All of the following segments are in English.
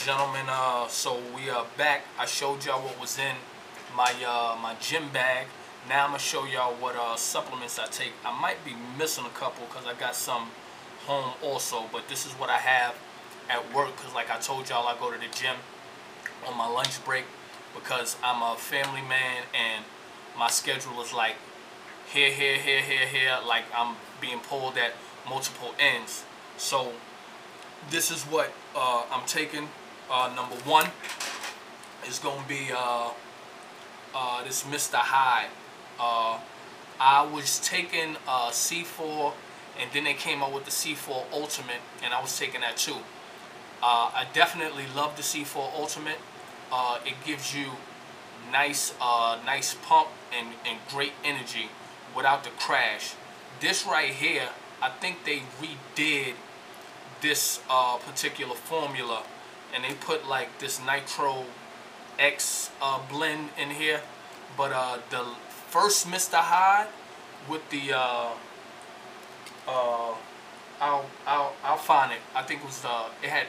gentlemen, so we are back. I showed y'all what was in my my gym bag. Now I'm gonna show y'all what supplements I take. I might be missing a couple because I got some home also, but this is what I have at work because, like I told y'all, I go to the gym on my lunch break because I'm a family man and my schedule is like here, like I'm being pulled at multiple ends. So this is what I'm taking. Number one is going to be this Mr Hyde. I was taking C4, and then they came out with the C4 Ultimate, and I was taking that too. I definitely love the C4 Ultimate. It gives you nice pump and great energy without the crash. This right here, I think they redid this particular formula, and they put like this Nitro X blend in here. But the first Mr Hyde with the I'll find it. I think it was it had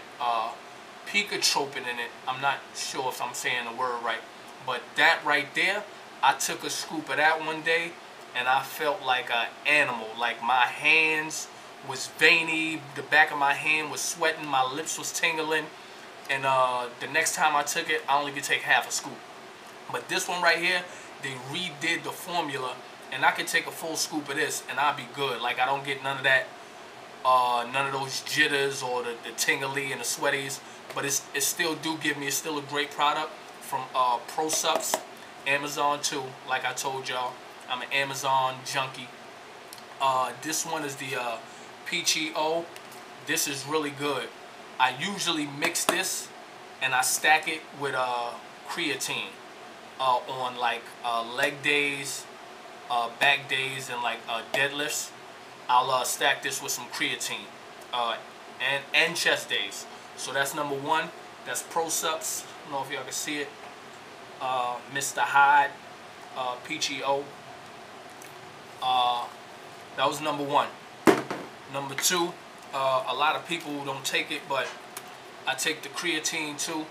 Picatropin in it. I'm not sure if I'm saying the word right, but that right there, I took a scoop of that one day, and I felt like an animal. Like my hands was veiny, the back of my hand was sweating, my lips was tingling, and the next time I took it, I only could take half a scoop. But this one right here, they redid the formula, and I could take a full scoop of this, and I'll be good. Like I don't get none of that, none of those jitters or the tingly and the sweaties. But it still do give me, it's still a great product from supps, Amazon too. Like I told y'all, I'm an Amazon junkie. This one is the PGO. This is really good. I usually mix this and I stack it with creatine on like leg days, back days, and like deadlifts. I'll stack this with some creatine and chest days. So that's number one. That's supps. I don't know if y'all can see it. Mr Hyde PGO. That was number one. Number two, a lot of people don't take it, but I take the creatine too.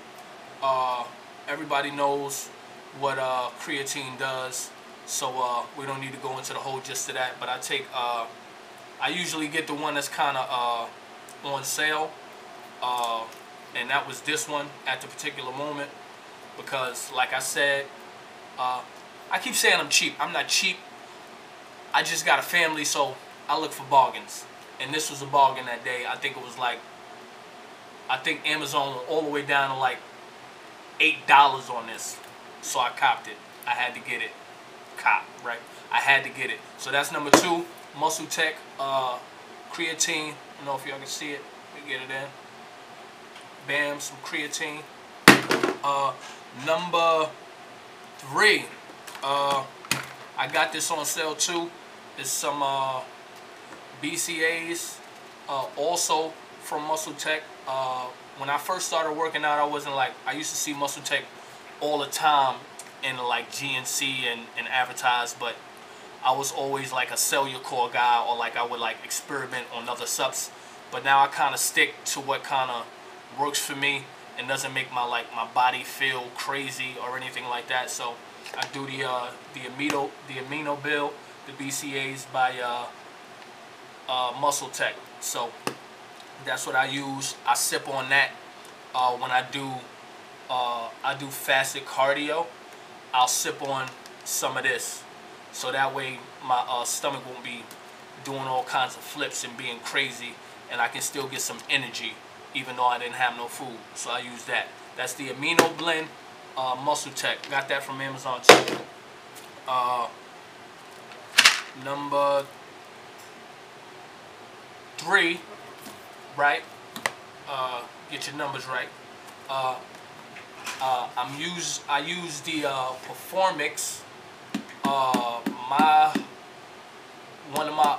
Everybody knows what creatine does, so we don't need to go into the whole gist of that. But I take, I usually get the one that's kind of on sale, and that was this one at the particular moment because, like I said, I keep saying I'm cheap. I'm not cheap. I just got a family, so I look for bargains. And this was a bargain that day. I think it was like, I think Amazon went all the way down to like $8 on this. So I copped it. I had to get it. Right? I had to get it. So that's number two, Muscletech Creatine. I don't know if y'all can see it. Let me get it in. Bam, some creatine. Number three, I got this on sale too. It's some BCAAs, also from Muscletech. When I first started working out, I wasn't like, I used to see Muscletech all the time in like GNC and advertise, but I was always like a cellular guy, or like I would like experiment on other supps. But now I kind of stick to what kind of works for me and doesn't make my body feel crazy or anything like that. So I do the Amino build, the BCAAs by Muscletech. So that's what I use. I sip on that when I do fasted cardio. I'll sip on some of this, so that way my stomach won't be doing all kinds of flips and being crazy, and I can still get some energy even though I didn't have no food. So I use that. That's the Amino blend, Muscletech. Got that from Amazon too. Number three, right? Get your numbers right. I use the Preformix. One of my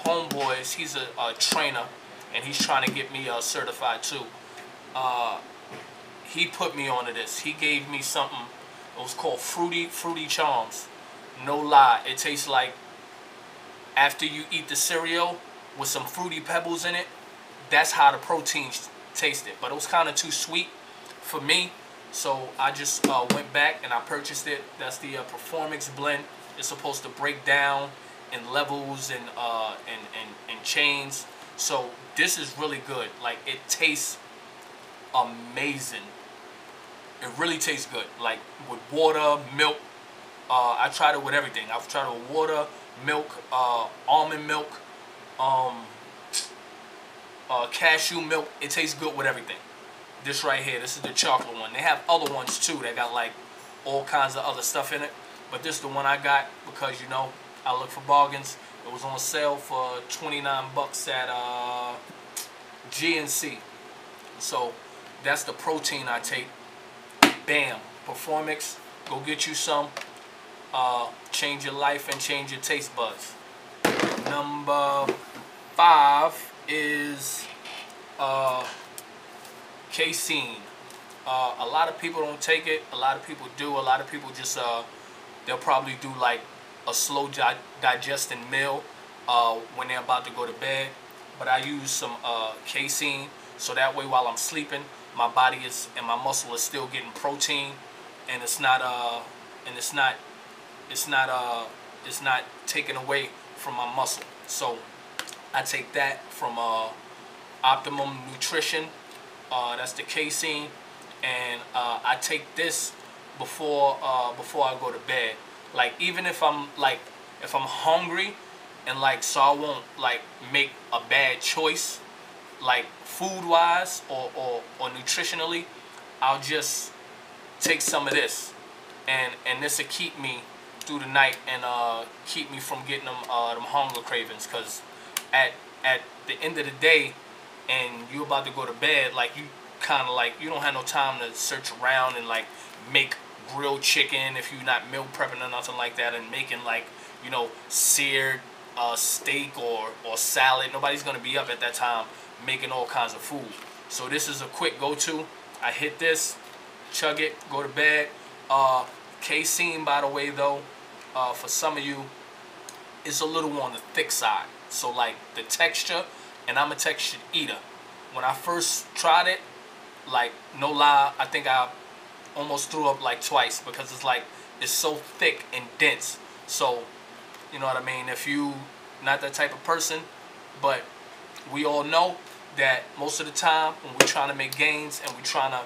homeboys, he's a trainer, and he's trying to get me certified too. He put me onto this. He gave me something. It was called Fruity Charms. No lie, it tastes like after you eat the cereal with some fruity pebbles in it. That's how the protein tasted, but it was kind of too sweet. for me. So I just went back and I purchased it. That's the Preformix blend. It's supposed to break down in levels and chains. So this is really good. Like, it tastes amazing. It really tastes good. Like with water, milk. I tried it with everything. I've tried it with water, milk, almond milk, cashew milk. It tastes good with everything. This right here, this is the chocolate one. They have other ones too that got like all kinds of other stuff in it. But this is the one I got because, you know, I look for bargains. It was on sale for 29 bucks at GNC. So that's the protein I take. Bam. Preformix. Go get you some. Change your life and change your taste buds. Number 5 is Casein. A lot of people don't take it. A lot of people do. A lot of people just they'll probably do like a slow digesting meal when they're about to go to bed. But I use some Casein, so that way while I'm sleeping, my body is and my muscle is still getting protein, and it's not taken away from my muscle. So I take that from Optimum Nutrition. That's the Casein, and I take this before I go to bed. Like, even if I'm hungry, and like, so I won't like make a bad choice, like food wise or nutritionally, I'll just take some of this, and this will keep me through the night and keep me from getting them hunger cravings. Cause at the end of the day, and you about to go to bed, like, you kind of like, you don't have no time to search around and like make grilled chicken if you're not meal prepping or nothing like that, and making like, you know, seared steak or salad. Nobody's gonna be up at that time making all kinds of food. So this is a quick go-to. I hit this, chug it, go to bed. Casein, by the way, though, for some of you, is a little on the thick side. So like the texture, and I'm a textured eater. When I first tried it, like, no lie, I think I almost threw up like twice, because it's like, it's so thick and dense. So, you know what I mean? If you not that type of person, but we all know that most of the time when we're trying to make gains and we're trying to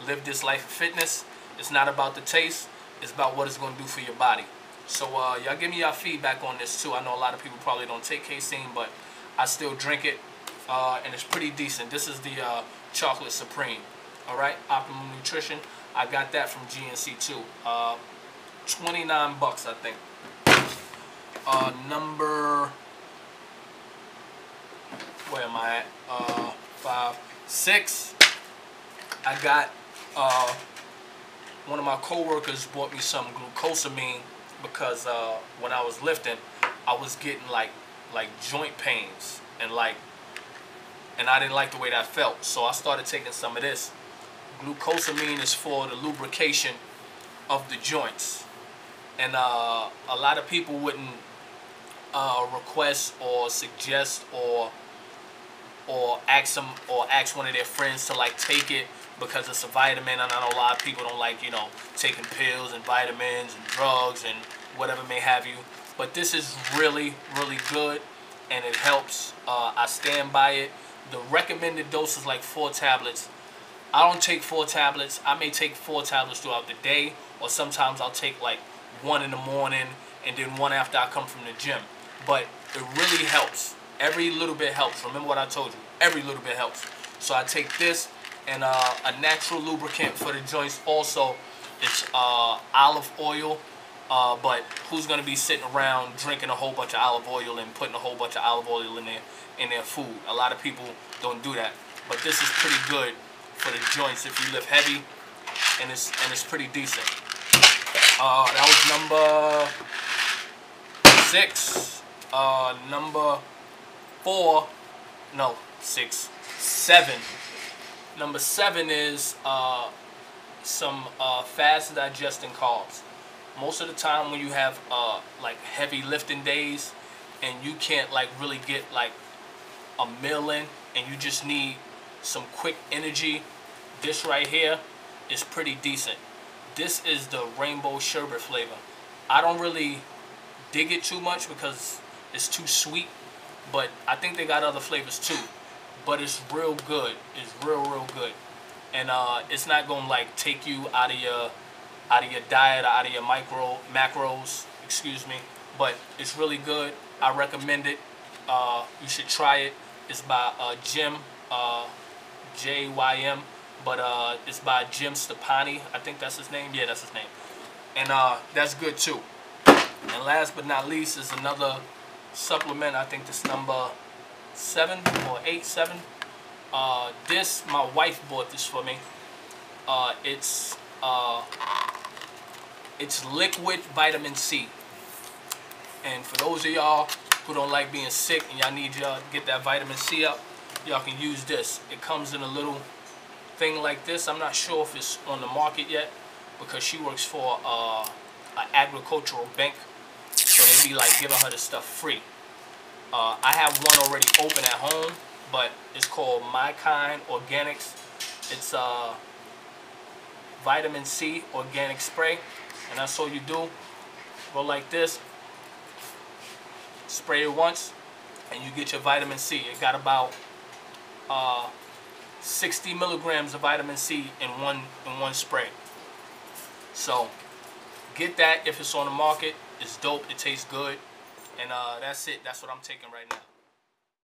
live this life of fitness, it's not about the taste, it's about what it's going to do for your body. So y'all give me your feedback on this too. I know a lot of people probably don't take Casein, but I still drink it, and it's pretty decent. This is the Chocolate Supreme. Alright, Optimum Nutrition. I got that from GNC too. 29 bucks, I think. Number, where am I at? 5, 6. I got one of my coworkers bought me some glucosamine because when I was lifting, I was getting like joint pains, and I didn't like the way that felt. So I started taking some of this. Glucosamine is for the lubrication of the joints, and a lot of people wouldn't request or suggest or ask one of their friends to like take it because it's a vitamin. And I know a lot of people don't like, you know, taking pills and vitamins and drugs and whatever may have you. But this is really, really good, and it helps. I stand by it. The recommended dose is like 4 tablets. I don't take 4 tablets. I may take 4 tablets throughout the day, or sometimes I'll take like 1 in the morning and then 1 after I come from the gym. But it really helps. Every little bit helps. Remember what I told you. Every little bit helps. So I take this, and a natural lubricant for the joints also. It's olive oil. But who's going to be sitting around drinking a whole bunch of olive oil and putting a whole bunch of olive oil in their food? A lot of people don't do that. But this is pretty good for the joints if you lift heavy, and it's pretty decent. That was number 6. Number 4, no, 6, 7. Number 7 is some fast digesting carbs. Most of the time when you have like heavy lifting days and you can't like really get like a meal in, and you just need some quick energy, this right here is pretty decent. This is the rainbow sherbet flavor. I don't really dig it too much because it's too sweet, but I think they got other flavors too. But it's real good. It's real good, and it's not gonna like take you out of your diet or out of your macros. Excuse me. But it's really good. I recommend it. You should try it. It's by Jim, Jym, but it's by Jim Stepani. I think that's his name. Yeah, that's his name. And that's good too. And last but not least is another supplement. I think this number 7 or 8, 7. This, my wife bought this for me. It's liquid vitamin C. And for those of y'all who don't like being sick and y'all need y'all to get that vitamin C up, y'all can use this. It comes in a little thing like this. I'm not sure if it's on the market yet because she works for an agricultural bank, so they be like giving her the stuff free. I have one already open at home, but it's called My Kind Organics. It's vitamin C organic spray, and that's all you do. Go like this, spray it once, and you get your vitamin C. It got about 60 milligrams of vitamin C in one spray. So get that if it's on the market. It's dope. It tastes good, and that's it. That's what I'm taking right now.